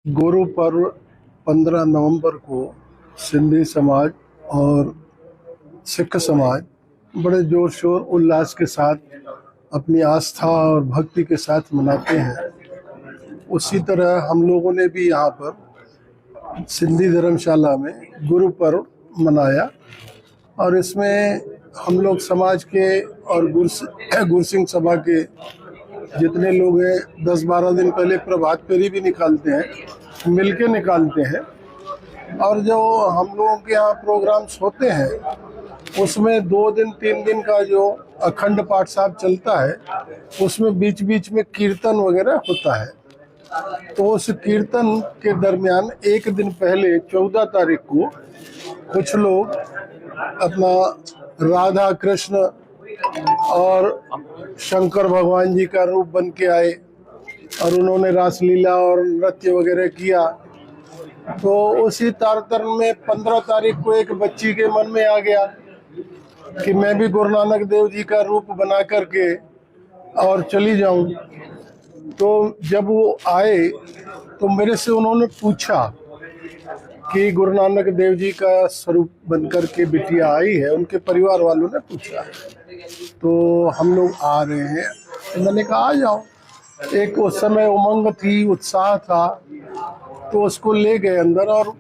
गुरु पर्व 15 नवंबर को सिंधी समाज और सिख समाज बड़े जोर शोर उल्लास के साथ अपनी आस्था और भक्ति के साथ मनाते हैं। उसी तरह हम लोगों ने भी यहाँ पर सिंधी धर्मशाला में गुरु पर्व मनाया और इसमें हम लोग समाज के और गुरसिंह सभा के जितने लोग हैं 10-12 दिन पहले प्रभात फेरी भी निकालते हैं, मिलके निकालते हैं। और जो हम लोगों के यहाँ प्रोग्राम्स होते हैं उसमें 2 दिन 3 दिन का जो अखंड पाठ साहब चलता है उसमें बीच बीच में कीर्तन वगैरह होता है। तो उस कीर्तन के दरमियान एक दिन पहले 14 तारीख को कुछ लोग अपना राधा कृष्ण और शंकर भगवान जी का रूप बन के आए और उन्होंने रासलीला और नृत्य वगैरह किया। तो उसी तारतम्य में 15 तारीख को एक बच्ची के मन में आ गया कि मैं भी गुरु नानक देव जी का रूप बना करके और चली जाऊं। तो जब वो आए तो मेरे से उन्होंने पूछा कि गुरु नानक देव जी का स्वरूप बनकर के बिटिया आई है, उनके परिवार वालों ने पूछा। तो हम लोग आ रहे हैं, तो मैंने कहा आ जाओ। एक उस समय उमंग थी, उत्साह था, तो उसको ले गए अंदर और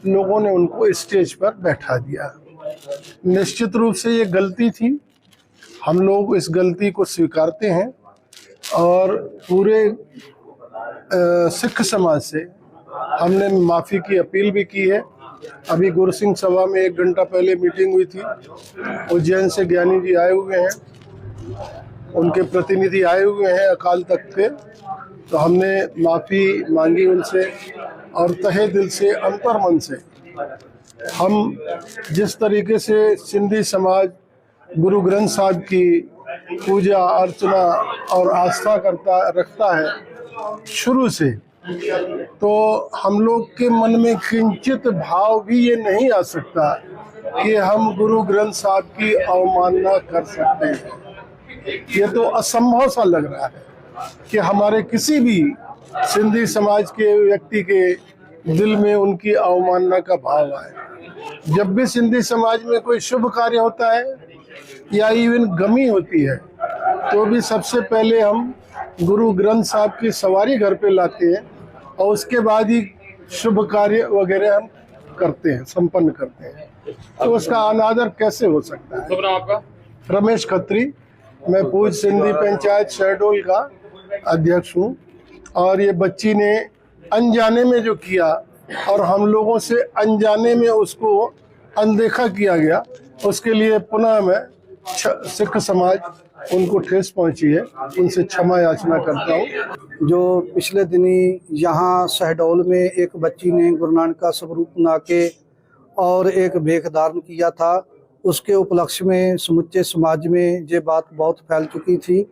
लोगों ने उनको स्टेज पर बैठा दिया। निश्चित रूप से ये गलती थी, हम लोग इस गलती को स्वीकारते हैं और पूरे सिख समाज से हमने माफ़ी की अपील भी की है। अभी गुरसिंह सभा में 1 घंटा पहले मीटिंग हुई थी, उज्जैन से ज्ञानी जी आए हुए हैं, उनके प्रतिनिधि आए हुए हैं अकाल तख्त के। तो हमने माफ़ी मांगी उनसे और तहे दिल से अंतर्मन से हम जिस तरीके से सिंधी समाज गुरु ग्रंथ साहब की पूजा अर्चना और आस्था रखता है शुरू से, तो हम लोग के मन में किंचित भाव भी ये नहीं आ सकता कि हम गुरु ग्रंथ साहब की अवमानना कर सकते हैं। ये तो असंभव सा लग रहा है कि हमारे किसी भी सिंधी समाज के व्यक्ति के दिल में उनकी अवमानना का भाव आए। जब भी सिंधी समाज में कोई शुभ कार्य होता है या इवन गमी होती है तो भी सबसे पहले हम गुरु ग्रंथ साहब की सवारी घर पे लाते हैं और उसके बाद ही शुभ कार्य वगैरह हम करते हैं, संपन्न करते हैं। तो उसका अनादर कैसे हो सकता है। आपका रमेश खत्री, मैं पूज सिंधी पंचायत शहडोल का अध्यक्ष हूँ। और ये बच्ची ने अनजाने में जो किया और हम लोगों से अनजाने में उसको अनदेखा किया गया, उसके लिए पुनः मैं सिख समाज उनको ठेस पहुंची है, उनसे क्षमा याचना करता हूँ। जो पिछले दिनी यहाँ शहडोल में एक बच्ची ने गुरु नानक का स्वरूप बना के और एक भेख धारण किया था, उसके उपलक्ष्य में समुच्चे समाज में ये बात बहुत फैल चुकी थी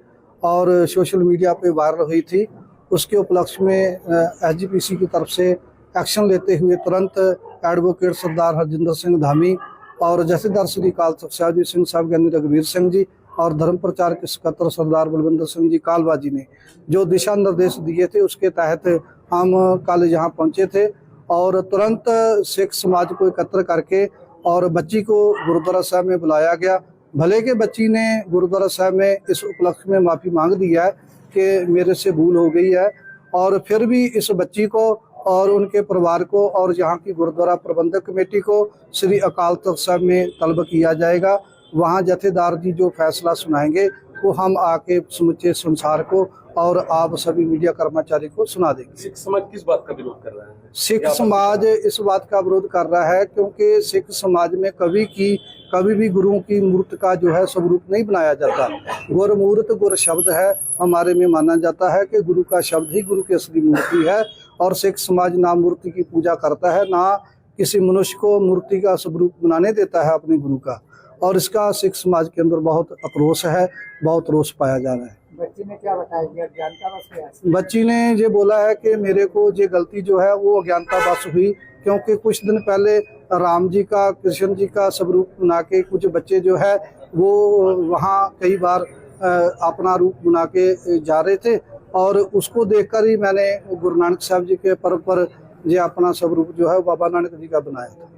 और सोशल मीडिया पे वायरल हुई थी। उसके उपलक्ष्य में एसजीपीसी की तरफ से एक्शन लेते हुए तुरंत एडवोकेट सरदार हरजिंदर सिंह धामी और जथेदार श्री अकाल तख्त साहिब सिंह साहब ज्ञानी रघुवीर सिंह जी और धर्म प्रचार के सकत्तर सरदार बलविंदर सिंह जी कालवा जी ने जो दिशा निर्देश दिए थे उसके तहत हम कल यहाँ पहुँचे थे और तुरंत सिख समाज को एकत्र करके और बच्ची को गुरुद्वारा साहब में बुलाया गया। भले के बच्ची ने गुरुद्वारा साहब में इस उपलक्ष्य में माफ़ी मांग दी है कि मेरे से भूल हो गई है, और फिर भी इस बच्ची को और उनके परिवार को और यहाँ की गुरुद्वारा प्रबंधक कमेटी को श्री अकाल तख्त साहब में तलब किया जाएगा। वहाँ जथेदार जी जो फैसला सुनाएंगे वो हम आके समुचे संसार को और आप सभी मीडिया कर्मचारी को सुना देंगे। सिख समाज किस बात का विरोध कर रहा है? सिख समाज इस बात का विरोध कर रहा है क्योंकि सिख समाज में कभी भी गुरुओं की मूर्ति का जो है स्वरूप नहीं बनाया जाता। गुर मूर्त गुर शब्द है, हमारे में माना जाता है कि गुरु का शब्द ही गुरु की असली मूर्ति है और सिख समाज ना मूर्ति की पूजा करता है, ना किसी मनुष्य को मूर्ति का स्वरूप बनाने देता है अपने गुरु का, और इसका सिख समाज के अंदर बहुत आक्रोश है, बहुत रोष पाया जा रहा है। बच्ची ने क्या बताया? अज्ञानता बस? बच्ची ने ये बोला है कि मेरे को ये गलती जो है वो अज्ञानता बस हुई, क्योंकि कुछ दिन पहले राम जी का कृष्ण जी का स्वरूप बना के कुछ बच्चे जो है वो वहाँ कई बार अपना रूप बना के जा रहे थे और उसको देखकर ही मैंने गुरु नानक साहब जी के पर्व पर ये अपना स्वरूप जो है वो बाबा नानक जी का बनाया था।